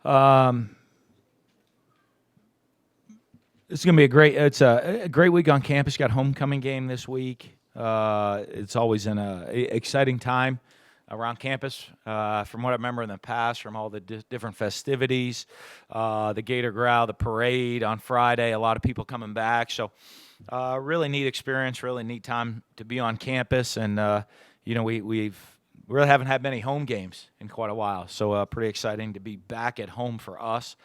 Um, it's going to be a great week on campus. Got homecoming game this week. It's always an exciting time around campus. From what I remember in the past, from all the different festivities, the Gator Growl, the parade on Friday, a lot of people coming back. So really neat experience, really neat time to be on campus. And, we've really haven't had many home games in quite a while. So pretty exciting to be back at home for us.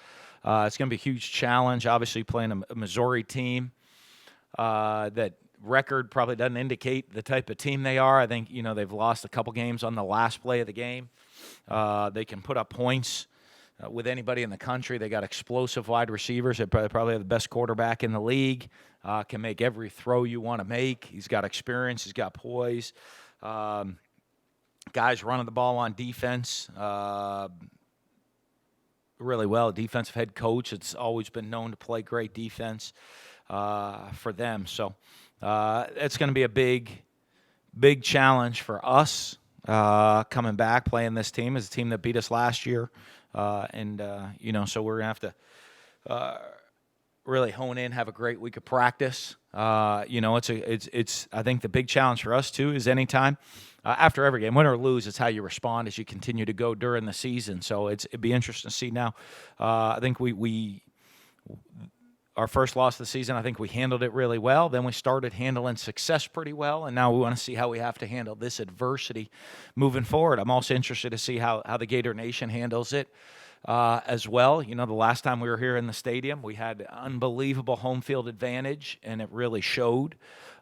It's going to be a huge challenge, obviously playing a Missouri team that record probably doesn't indicate the type of team they are. I think, they've lost a couple games on the last play of the game. They can put up points with anybody in the country. They got explosive wide receivers. They probably have the best quarterback in the league. Can make every throw you want to make. He's got experience. He's got poise. Guys running the ball on defense really well. Defensive head coach. It's always been known to play great defense for them. So it's going to be a big challenge for us coming back, playing this team as a team that beat us last year. So we're going to have to really hone in, have a great week of practice. It's I think the big challenge for us too is anytime after every game, win or lose, it's how you respond as you continue to go during the season. So it'd be interesting to see now. I think we our first loss of the season, I think we handled it really well. Then we started handling success pretty well, and now we want to see how we have to handle this adversity moving forward. I'm also interested to see how the Gator Nation handles it as well. The last time we were here in the stadium, we had unbelievable home field advantage, and it really showed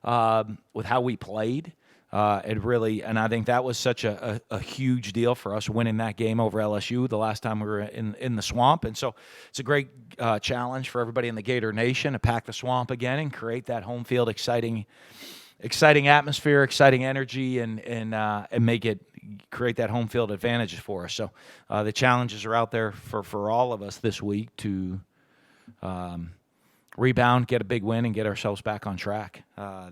with how we played. And I think that was such a huge deal for us winning that game over LSU the last time we were in the swamp. And so it's a great challenge for everybody in the Gator Nation to pack the swamp again and create that home field exciting atmosphere, exciting energy, and create that home field advantage for us. So the challenges are out there for all of us this week to rebound, get a big win, and get ourselves back on track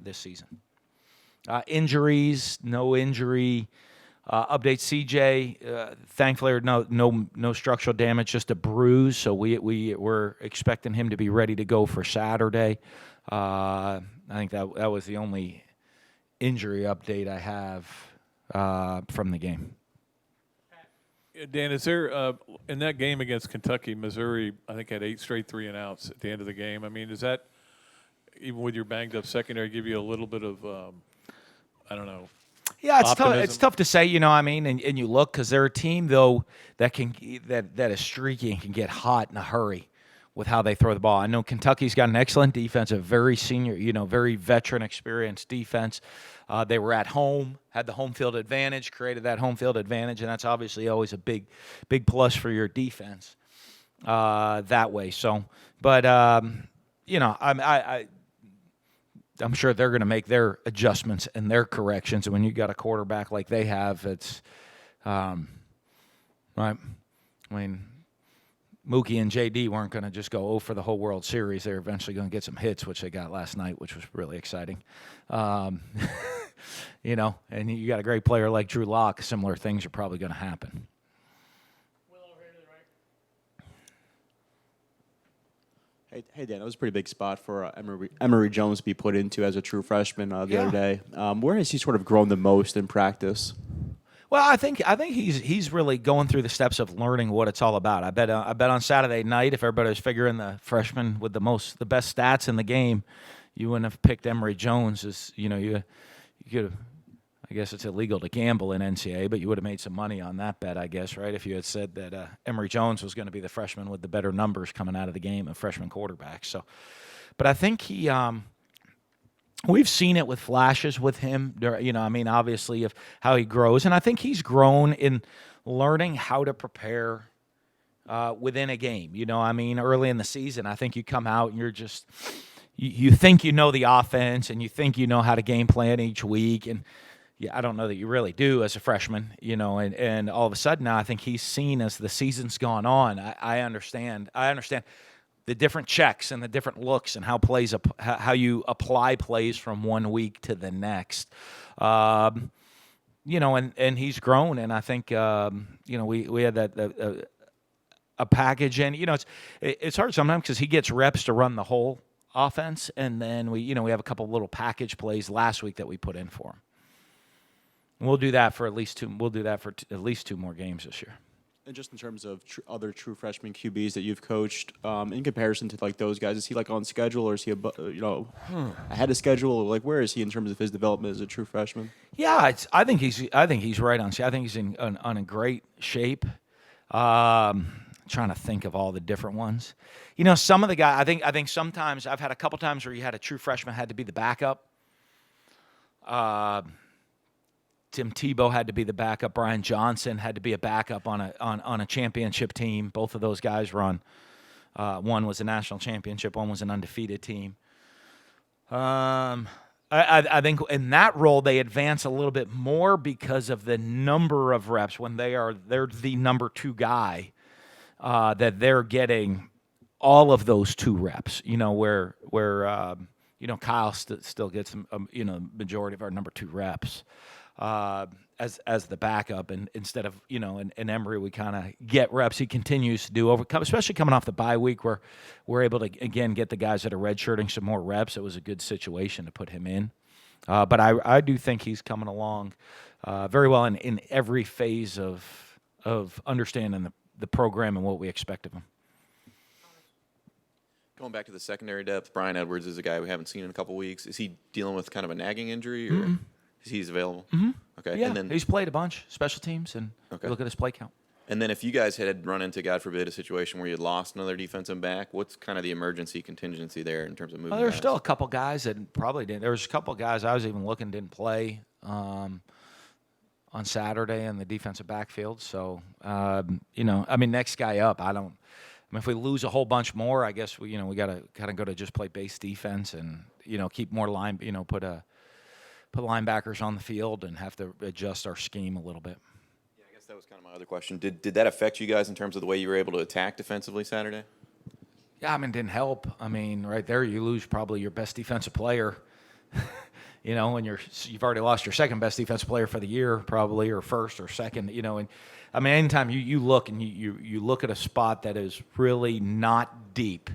this season. Injuries, no injury update. CJ, thankfully, no structural damage, just a bruise. So we're expecting him to be ready to go for Saturday. I think that was the only injury update I have from the game. Dan, is there in that game against Kentucky, Missouri, I think had 8 straight 3-and-outs at the end of the game. I mean, does that, even with your banged up secondary, give you a little bit of I don't know. Yeah, it's optimism? tough. It's tough to say, and you look because they're a team though that is streaky and can get hot in a hurry with how they throw the ball. I know Kentucky's got an excellent defense, a very senior, very veteran, experienced defense. They were at home, had the home field advantage, created that home field advantage, and that's obviously always a big plus for your defense that way. So, but I'm sure they're going to make their adjustments and their corrections. And when you got a quarterback like they have, it's right. I mean, Mookie and JD weren't going to just go for the whole World Series. They're eventually going to get some hits, which they got last night, which was really exciting. And you got a great player like Drew Lock. Similar things are probably going to happen. Hey, Dan, that was a pretty big spot for Emory Jones to be put into as a true freshman the other day. Where has he sort of grown the most in practice? Well, I think he's really going through the steps of learning what it's all about. I bet on Saturday night, if everybody was figuring the freshman with the best stats in the game, you wouldn't have picked Emory Jones as you could have. I guess it's illegal to gamble in NCAA, but you would have made some money on that bet, I guess, right? If you had said that Emory Jones was going to be the freshman with the better numbers coming out of the game, a freshman quarterback. So, but I think we've seen it with flashes with him. Obviously of how he grows, and I think he's grown in learning how to prepare within a game. Early in the season, I think you come out and you're just you think you know the offense and you think you know how to game plan each week and. Yeah, I don't know that you really do as a freshman, and all of a sudden now I think he's seen as the season's gone on. I understand the different checks and the different looks and how you apply plays from one week to the next. And he's grown, and I think we had that a package in. It's hard sometimes because he gets reps to run the whole offense, and then we have a couple little package plays last week that we put in for him. And we'll do that for at least two. We'll do that for at least 2 more games this year. And just in terms of other true freshman QBs that you've coached, in comparison to like those guys, is he like on schedule, or is he ahead of schedule? Or, like, where is he in terms of his development as a true freshman? Yeah, I think he's right on. I think he's on a great shape. Trying to think of all the different ones. Some of the guys. I think sometimes I've had a couple times where you had a true freshman had to be the backup. Tim Tebow had to be the backup. Brian Johnson had to be a backup on a championship team. Both of those guys were on. One was a national championship. One was an undefeated team. I think in that role they advance a little bit more because of the number of reps when they're the number 2 guy, that they're getting all of those 2 reps. Where Kyle still gets majority of our number 2 reps. As the backup, and instead of in Emory we kind of get reps. He continues to do especially coming off the bye week where we're able to again get the guys that are redshirting some more reps. It was a good situation to put him in, but I do think he's coming along very well in every phase of understanding the program and what we expect of him. Going back to the secondary depth, Brian Edwards is a guy we haven't seen in a couple weeks. Is he dealing with kind of a nagging injury, or he's available? Mm-hmm. Okay. Yeah, and then, he's played a bunch, special teams, and look at his play count. And then if you guys had run into, God forbid, a situation where you had lost another defensive back, what's kind of the emergency contingency there in terms of moving Well, there's guys? still a couple guys that probably didn't. There was a couple guys I was even looking didn't play on Saturday in the defensive backfield. So, next guy up, if we lose a whole bunch more, I guess we got to kind of go to just play base defense and, keep more put linebackers on the field and have to adjust our scheme a little bit. Yeah, I guess that was kind of my other question. Did that affect you guys in terms of the way you were able to attack defensively Saturday? Yeah, it didn't help. Right there you lose probably your best defensive player. And you've already lost your second best defensive player for the year probably, or first or second. And anytime you look and you look at a spot that is really not deep,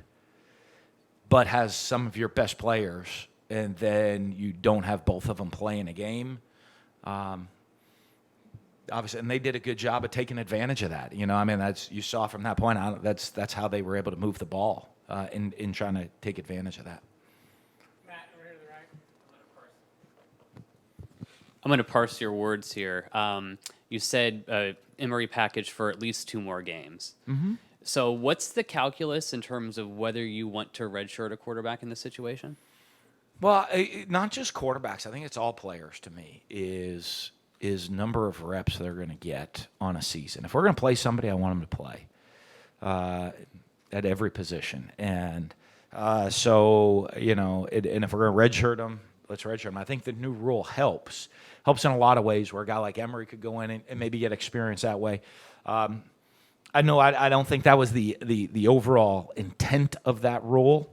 but has some of your best players, and then you don't have both of them playing a game, obviously, and they did a good job of taking advantage of that. That's you saw from that point on. That's how they were able to move the ball in trying to take advantage of that. Matt, over here to the right. I'm going to parse your words here. You said Emory package for at least 2 more games. Mm-hmm. So what's the calculus in terms of whether you want to redshirt a quarterback in this situation? Well, not just quarterbacks. I think it's all players to me, is number of reps they're going to get on a season. If we're going to play somebody, I want them to play at every position. And and if we're going to redshirt them, let's redshirt them. I think the new rule helps in a lot of ways where a guy like Emory could go in and maybe get experience that way. I don't think that was the overall intent of that rule.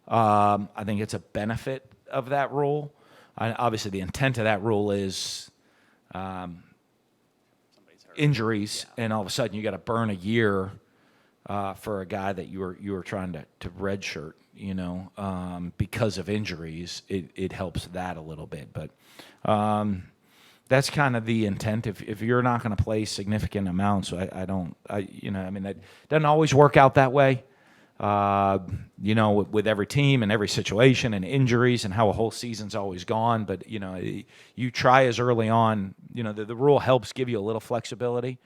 I think it's a benefit of that rule. Obviously, the intent of that rule is injuries, and all of a sudden you got to burn a year for a guy that you were trying to redshirt. Because of injuries, it helps that a little bit. But that's kind of the intent. If you're not going to play significant amounts, that doesn't always work out that way. With every team and every situation and injuries and how a whole season's always gone. But, you try as early on, the rule helps give you a little flexibility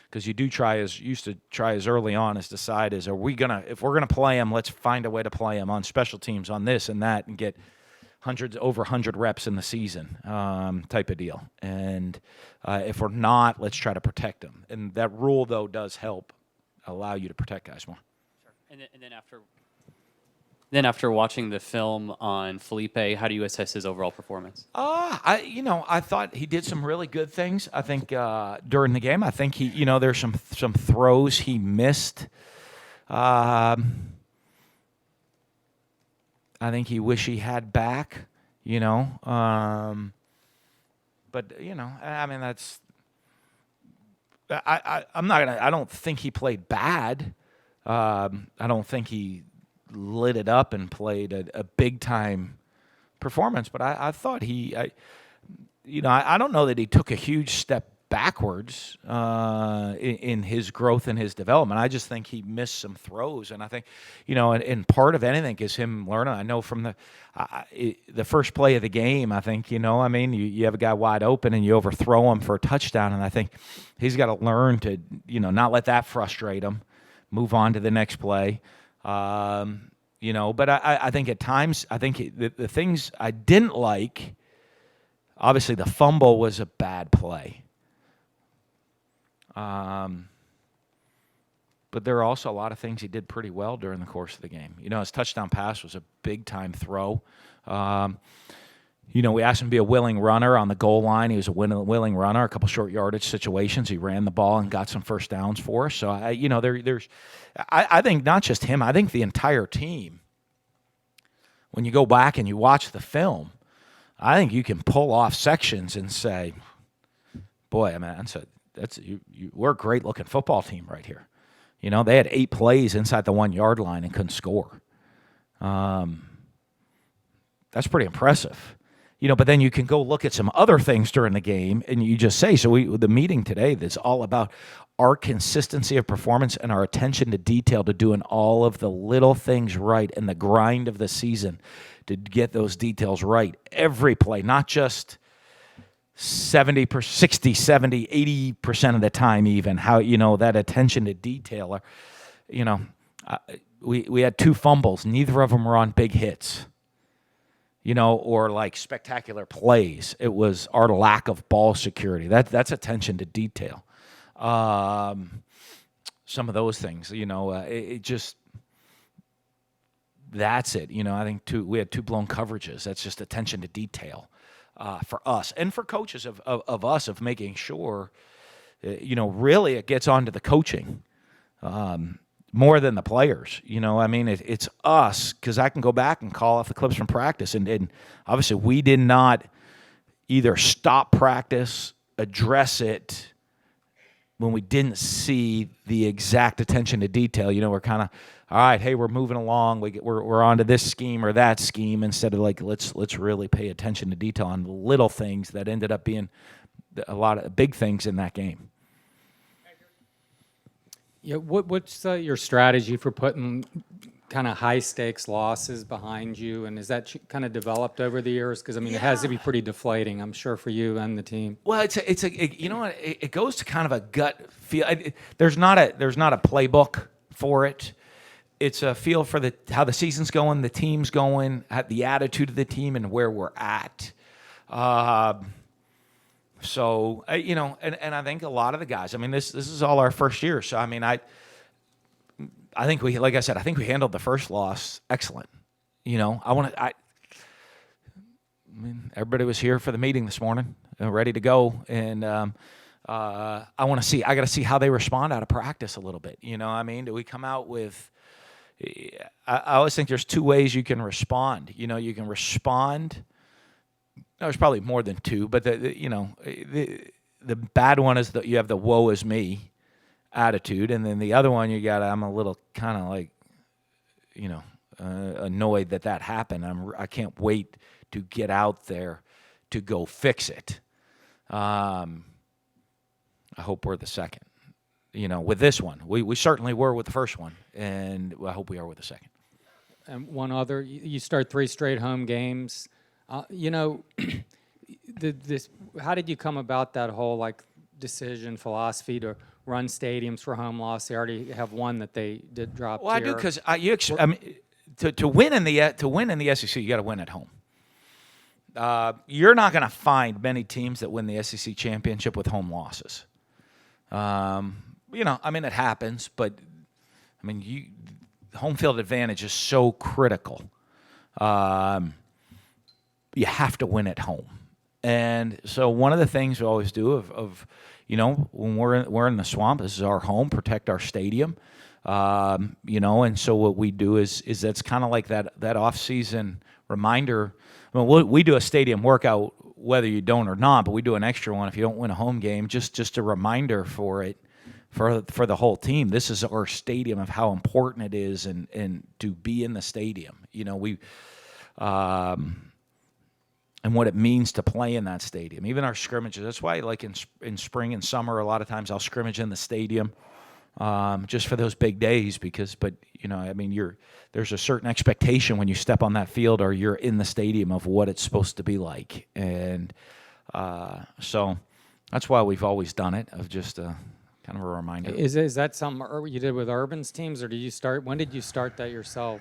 because you do used to try as early on as decide if we're going to play them, let's find a way to play them on special teams, on this and that, and get over 100 reps in the season type of deal. And if we're not, let's try to protect them. And that rule, though, does help allow you to protect guys more. And then after watching the film on Felipe, how do you assess his overall performance? I thought he did some really good things. I think during the game, I think he, there's some throws he missed. I think he wish he had back. But that's. I'm not gonna. I don't think he played bad. I don't think he lit it up and played a big-time performance, but I thought I don't know that he took a huge step backwards in his growth and his development. I just think he missed some throws, and I think, and part of anything is him learning. I know from the first play of the game, I think, you have a guy wide open and you overthrow him for a touchdown, and I think he's got to learn to, not let that frustrate him, move on to the next play. But I think at times, I think the things I didn't like, obviously the fumble was a bad play. But there are also a lot of things he did pretty well during the course of the game. His touchdown pass was a big-time throw. We asked him to be a willing runner on the goal line. He was a willing runner, a couple short yardage situations. He ran the ball and got some first downs for us. So, I think not just him, I think the entire team, when you go back and you watch the film, I think you can pull off sections and say, boy, we're a great-looking football team right here. They had 8 plays inside the 1-yard line and couldn't score. That's pretty impressive. But then you can go look at some other things during the game, and you just say, the meeting today is all about our consistency of performance and our attention to detail to doing all of the little things right and the grind of the season to get those details right. Every play, not just 70, 60, 70, 80% of the time even, how, that attention to detail. We had 2 fumbles. Neither of them were on big hits, or like spectacular plays. It was our lack of ball security. That's attention to detail. Some of those things, it just, that's it. I think we had 2 blown coverages. That's just attention to detail. For us and for coaches of us, of making sure, really it gets onto the coaching more than the players. It's us, because I can go back and call off the clips from practice, and obviously we did not either stop practice, address it when we didn't see the exact attention to detail. We're kind of, all right, hey, we're moving along. We're on to this scheme or that scheme, instead of like, let's really pay attention to detail on the little things that ended up being a lot of big things in that game. Yeah, what's your strategy for putting kind of high-stakes losses behind you, and is that kind of developed over the years? Because, it has to be pretty deflating, I'm sure, for you and the team. Well, it goes to kind of a gut feel. There's not a playbook for it. It's a feel for how the season's going, the team's going, the attitude of the team, and where we're at. So, and I think a lot of the guys, this is all our first year. So, I think like I said, I think we handled the first loss excellent. Everybody was here for the meeting this morning, ready to go. And I got to see how they respond out of practice a little bit. Do we come out with, I always think there's 2 ways you can respond. You can respond. There's probably more than 2, but the bad one is that you have the woe is me attitude, and then the other one I'm a little kind of like, annoyed that happened. I can't wait to get out there to go fix it. I hope we're the second. With this one, we certainly were with the first one, and I hope we are with the second. And one other, you start 3 straight home games. How did you come about that whole decision philosophy to run stadiums for home loss? They already have one that they did drop. Well, I do, because to win in the SEC, you got to win at home. You're not going to find many teams that win the SEC championship with home losses. It happens, but home field advantage is so critical. You have to win at home. And so one of the things we always do when we're in the swamp, this is our home, protect our stadium. And so what we do is that's kind of like that off-season reminder. We do a stadium workout whether you don't or not, but we do an extra one if you don't win a home game, just a reminder for it, for the whole team. This is our stadium of how important it is and to be in the stadium. We and what it means to play in that stadium. Even our scrimmages. That's why, like in spring and summer, a lot of times I'll scrimmage in the stadium just for those big days. But there's a certain expectation when you step on that field or you're in the stadium of what it's supposed to be like, and so that's why we've always done it. Of just kind of a reminder. Is that something you did with Urban's teams, or when did you start that yourself?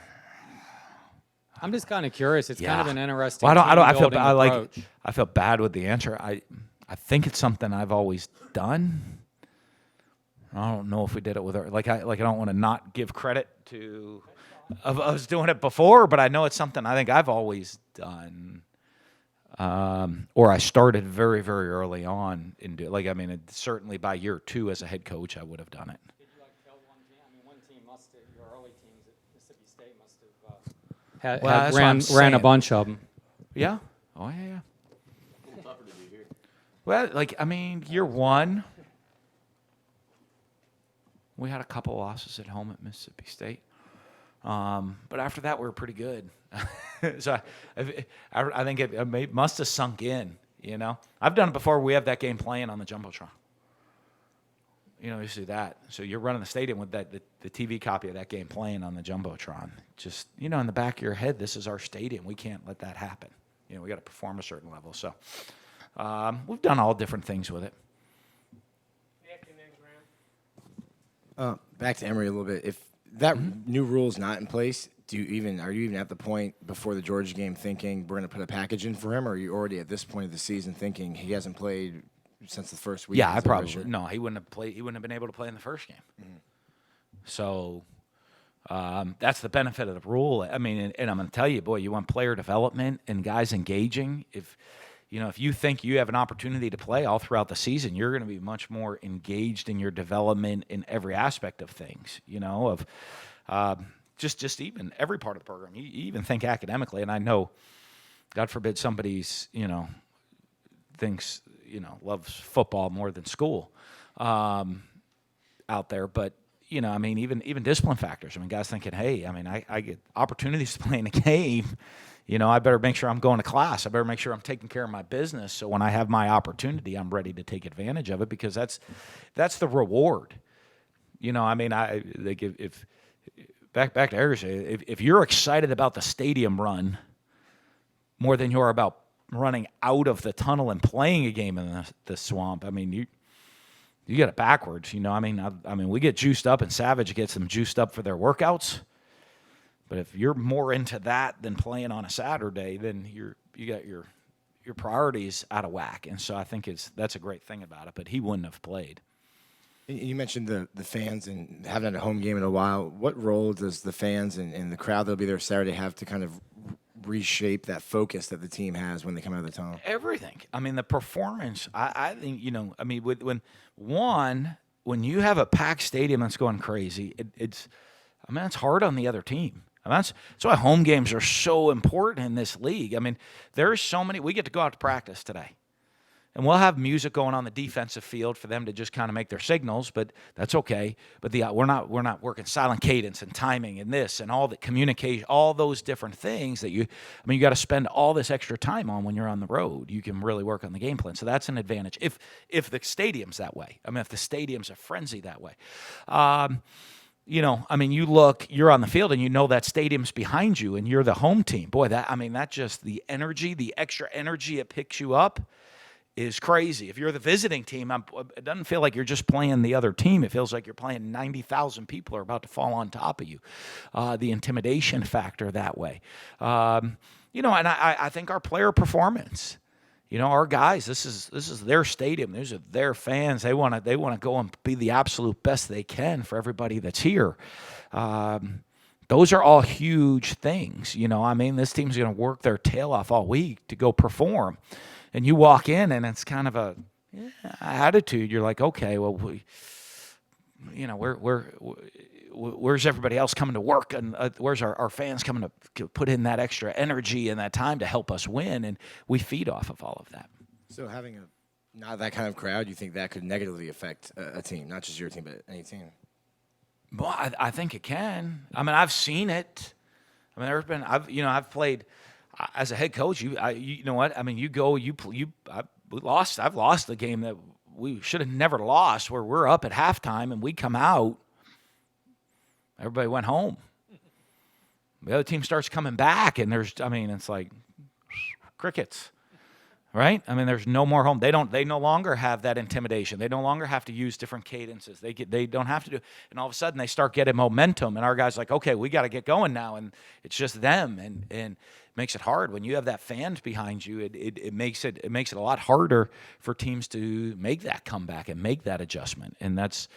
I'm just kind of curious. It's kind of an interesting. Well, team-building approach. I feel bad with the answer. I think it's something I've always done. I don't know if we did it with her. I don't want to not give credit to of us doing it before, but I know it's something I think I've always done. Or I started very, very early on certainly by year 2 as a head coach, I would have done it. Did you tell one team? One team must have. Your early teams at Mississippi State must have ran a bunch of them. Yeah. Oh yeah. Well, year 1. We had a couple losses at home at Mississippi State, but after that we were pretty good. So I think it must have sunk in. I've done it before. We have that game playing on the jumbotron. You see that. So you're running the stadium with the TV copy of that game playing on the jumbotron. Just in the back of your head, this is our stadium. We can't let that happen. We got to perform a certain level. So we've done all different things with it. Back to Emory a little bit. If that new rule is not in place, are you even at the point before the Georgia game thinking we're going to put a package in for him, or are you already at this point of the season thinking he hasn't played since the first week? Yeah, he wouldn't have played. He wouldn't have been able to play in the first game. Mm-hmm. So that's the benefit of the rule. And I'm going to tell you, boy, you want player development and guys engaging. If you think you have an opportunity to play all throughout the season, you're going to be much more engaged in your development in every aspect of things, just even every part of the program. You even think academically, and I know, God forbid, somebody's, thinks, loves football more than school out there. But, even discipline factors. Guys thinking, hey, I get opportunities to play in a game. I better make sure I'm going to class. I better make sure I'm taking care of my business. So when I have my opportunity, I'm ready to take advantage of it, because that's the reward. If back to Eric, if you're excited about the stadium run more than you are about running out of the tunnel and playing a game in the swamp, you get it backwards. We get juiced up, and Savage gets them juiced up for their workouts. But if you're more into that than playing on a Saturday, then you got your priorities out of whack. And so I think that's a great thing about it. But he wouldn't have played. You mentioned the fans and having a home game in a while. What role does the fans and the crowd that'll be there Saturday have to kind of reshape that focus that the team has when they come out of the tunnel? Everything. The performance. I think when you have a packed stadium that's going crazy, it's hard on the other team. That's why home games are so important in this league. There's so many. We get to go out to practice today, and we'll have music going on the defensive field for them to just kind of make their signals, but that's okay. But we're not working silent cadence and timing and this and all the communication, all those different things that you got to spend all this extra time on when you're on the road. You can really work on the game plan, so that's an advantage if the stadium's that way. If the stadium's a frenzy that way. You're on the field and that stadium's behind you and you're the home team. Boy, that just the energy, the extra energy it picks you up is crazy. If you're the visiting team, it doesn't feel like you're just playing the other team. It feels like you're playing 90,000 people are about to fall on top of you. The intimidation factor that way. And I think our player performance. Our guys, this is their stadium. These are their fans. They want to go and be the absolute best they can for everybody that's here. Those are all huge things. This team's going to work their tail off all week to go perform. And you walk in and it's kind of a attitude. You're like, okay, well, where's everybody else coming to work, and where's our fans coming to put in that extra energy and that time to help us win, and we feed off of all of that. So having Not that kind of crowd. You think that could negatively affect a team, not just your team, but any team? Well, I think it can. I mean, I've seen it. I mean, I've played as a head coach. You know what? I mean, we lost. I've lost the game that we should have never lost, where we're up at halftime and we come out. Everybody went home. The other team starts coming back, and it's like crickets. Right? I mean, there's no more home. They no longer have that intimidation. They no longer have to use different cadences. They don't have to do. And all of a sudden, they start getting momentum, and our guys are like, okay, we got to get going now, and it's just them, and it makes it hard when you have that fans behind you. It makes it a lot harder for teams to make that comeback and make that adjustment, and that's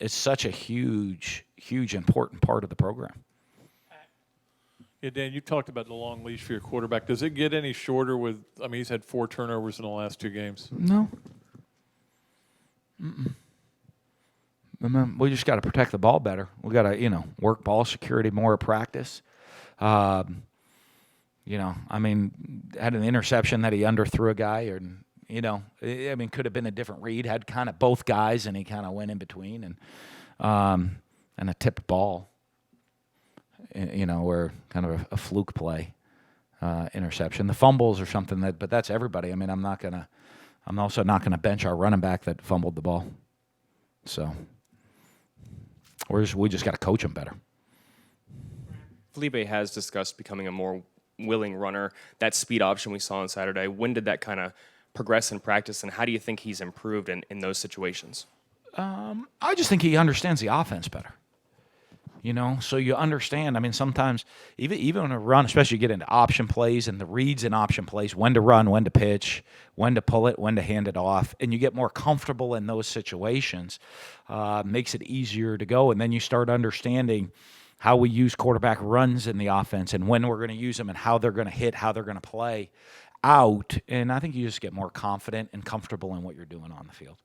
it's such a huge important part of the program. Yeah, Dan, you talked about the long leash for your quarterback. Does it get any shorter with? I mean, he's had 4 turnovers in the last 2 games. No. I mean, we just got to protect the ball better. We got to, work ball security more at practice. I mean, had an interception that he underthrew a guy, or could have been a different read. Had kind of both guys, and he kind of went in between, and a tipped ball. Where kind of a fluke play, interception. The fumbles or something but that's everybody. I mean, I'm also not gonna bench our running back that fumbled the ball. So we just got to coach him better. Felipe has discussed becoming a more willing runner. That speed option we saw on Saturday, when did that kind of progress in practice, and how do you think he's improved in those situations? I just think he understands the offense better. So you understand. I mean, sometimes even in a run, especially you get into option plays and the reads in option plays, when to run, when to pitch, when to pull it, when to hand it off, and you get more comfortable in those situations, makes it easier to go. And then you start understanding how we use quarterback runs in the offense and when we're going to use them and how they're going to hit, how they're going to play out. And I think you just get more confident and comfortable in what you're doing on the field.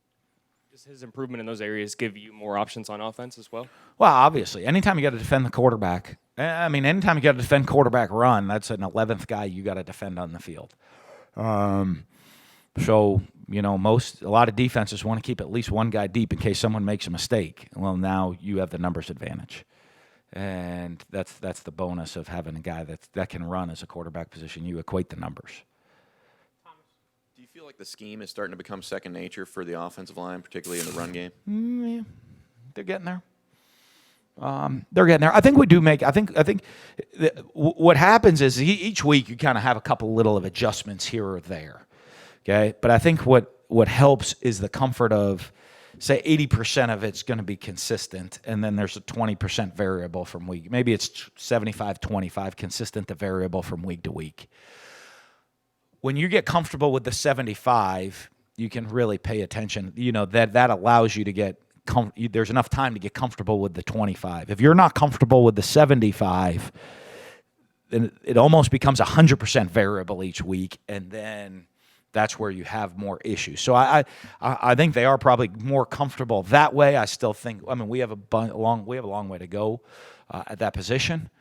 Does his improvement in those areas give you more options on offense as well? Well, obviously, anytime you got to defend the quarterback, anytime you got to defend quarterback run, that's an 11th guy you got to defend on the field. So, a lot of defenses want to keep at least one guy deep in case someone makes a mistake. Well, now you have the numbers advantage. And that's the bonus of having a guy that can run as a quarterback position. You equate the numbers. Do you feel like the scheme is starting to become second nature for the offensive line, particularly in the run game? Yeah, they're getting there. They're getting there. I think we do make. I think what happens is each week you kind of have a couple little of adjustments here or there. Okay, but I think what helps is the comfort of, say, 80% of it's going to be consistent, and then there's a 20% variable from week. Maybe it's 75-25 consistent to variable from week to week. When you get comfortable with the 75, you can really pay attention. That allows you to get there's enough time to get comfortable with the 25. If you're not comfortable with the 75, then it almost becomes 100% variable each week, and then that's where you have more issues. So I think they are probably more comfortable that way. I still think. I mean, we have a long way to go at that position.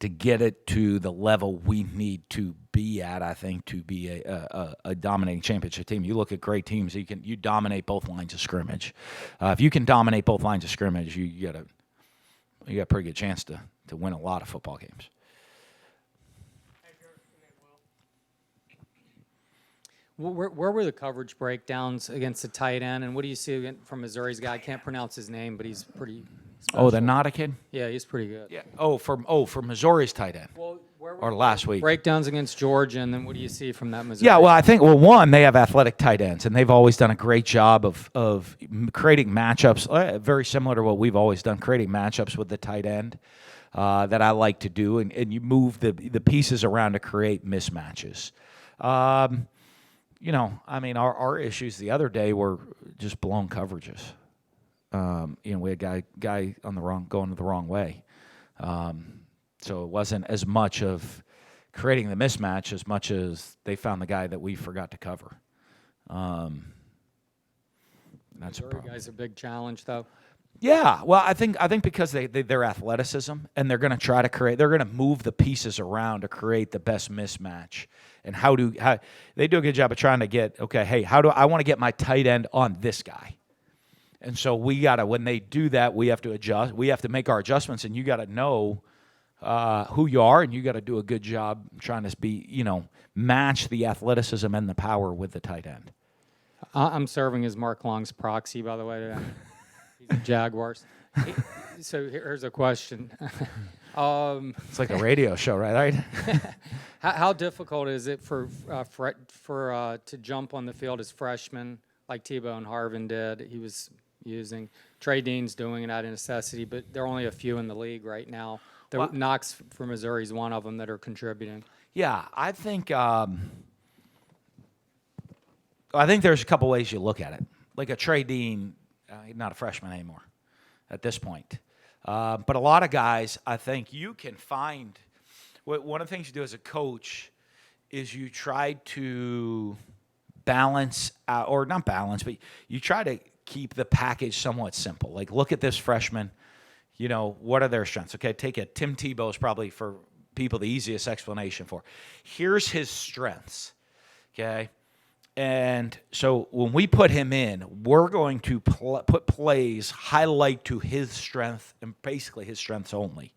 To get it to the level we need to be at, I think, to be a dominating championship team. You look at great teams, you dominate both lines of scrimmage. If you can dominate both lines of scrimmage, you got a pretty good chance to win a lot of football games. Where were the coverage breakdowns against the tight end, and what do you see from Missouri's guy? I can't pronounce his name, but he's pretty special. Oh, the Nada kid? Yeah, he's pretty good. Yeah. For Missouri's tight end. Well, where or last week. Breakdowns against Georgia, and then what do you see from that Missouri? Yeah, well, I think one, they have athletic tight ends, and they've always done a great job of creating matchups, very similar to what we've always done, creating matchups with the tight end that I like to do, and you move the pieces around to create mismatches. Our issues the other day were just blown coverages. We had a guy going the wrong way. So it wasn't as much of creating the mismatch as much as they found the guy that we forgot to cover. That's a Missouri problem. guy's a big challenge, though. Yeah, well, I think because their athleticism and they're going to try to create, they're going to move the pieces around to create the best mismatch. And how they do a good job of trying to get, okay, hey, how do I want to get my tight end on this guy? And so we got to, when they do that, we have to adjust. We have to make our adjustments, and you got to know who you are, and you got to do a good job trying to match the athleticism and the power with the tight end. I'm serving as Mark Long's proxy, by the way, today. He's the Jaguars. So here's a question. It's like a radio show, right? How difficult is it for to jump on the field as freshmen, like Tebow and Harvin did? He was using. Trey Dean's doing it out of necessity, but there are only a few in the league right now. Knox from Missouri is one of them that are contributing. Yeah, I think there's a couple ways you look at it. Like a Trey Dean, he's not a freshman anymore at this point. But a lot of guys, I think you can find – one of the things you do as a coach is you try to balance or not balance, but you try to keep the package somewhat simple. Like, look at this freshman. What are their strengths? Okay, take it. Tim Tebow is probably, for people, the easiest explanation for. Here's his strengths, okay? And so when we put him in, we're going to put plays highlight to his strength and basically his strengths only.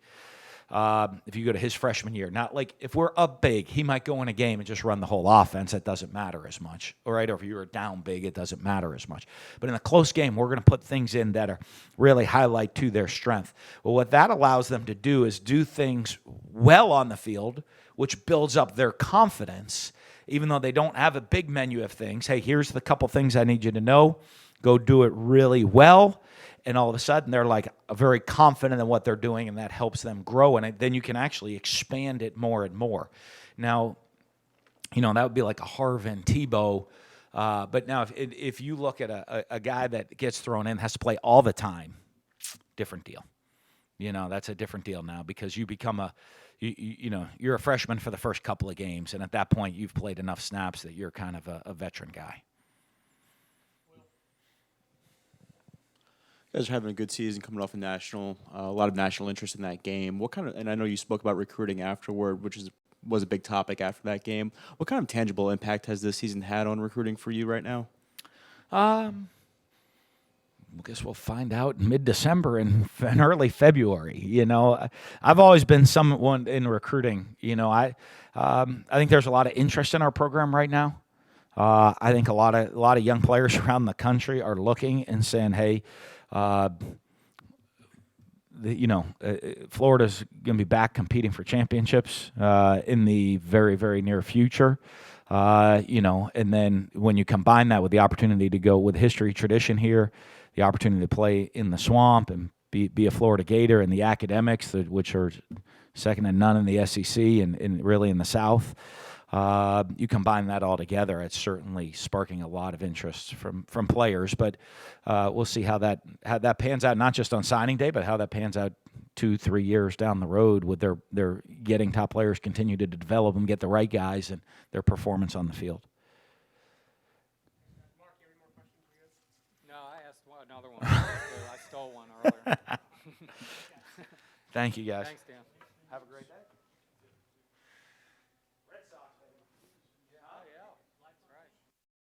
If you go to his freshman year, not like if we're up big, he might go in a game and just run the whole offense. That doesn't matter as much. All right, or if you were down big, it doesn't matter as much. But in a close game, we're going to put things in that are really highlight to their strength. Well, what that allows them to do is do things well on the field, which builds up their confidence. Even though they don't have a big menu of things, hey, here's the couple things I need you to know. Go do it really well. And all of a sudden, they're like very confident in what they're doing, and that helps them grow. And then you can actually expand it more and more. Now, that would be like a Harvin, Tebow. But now if you look at a guy that gets thrown in, has to play all the time, different deal. That's a different deal now because you become you're a freshman for the first couple of games, and at that point, you've played enough snaps that you're kind of a veteran guy. You guys are having a good season coming off a lot of national interest in that game. And I know you spoke about recruiting afterward, which was a big topic after that game. What kind of tangible impact has this season had on recruiting for you right now? I guess we'll find out in mid-December and early February. I've always been someone in recruiting. I think there's a lot of interest in our program right now. I think a lot of young players around the country are looking and saying, "Hey, Florida's going to be back competing for championships in the very, very near future." And then when you combine that with the opportunity to go with history, tradition here, the opportunity to play in the swamp and be a Florida Gator, and the academics, which are second to none in the SEC and really in the South. You combine that all together, it's certainly sparking a lot of interest from players. But we'll see how that pans out, not just on signing day, but how that pans out 2-3 years down the road with their getting top players, continue to develop them, get the right guys, and their performance on the field. Mark, you have any more questions for you? No, I asked another one. I stole one earlier. Thank you, guys. Thanks, Dan. Have a great day.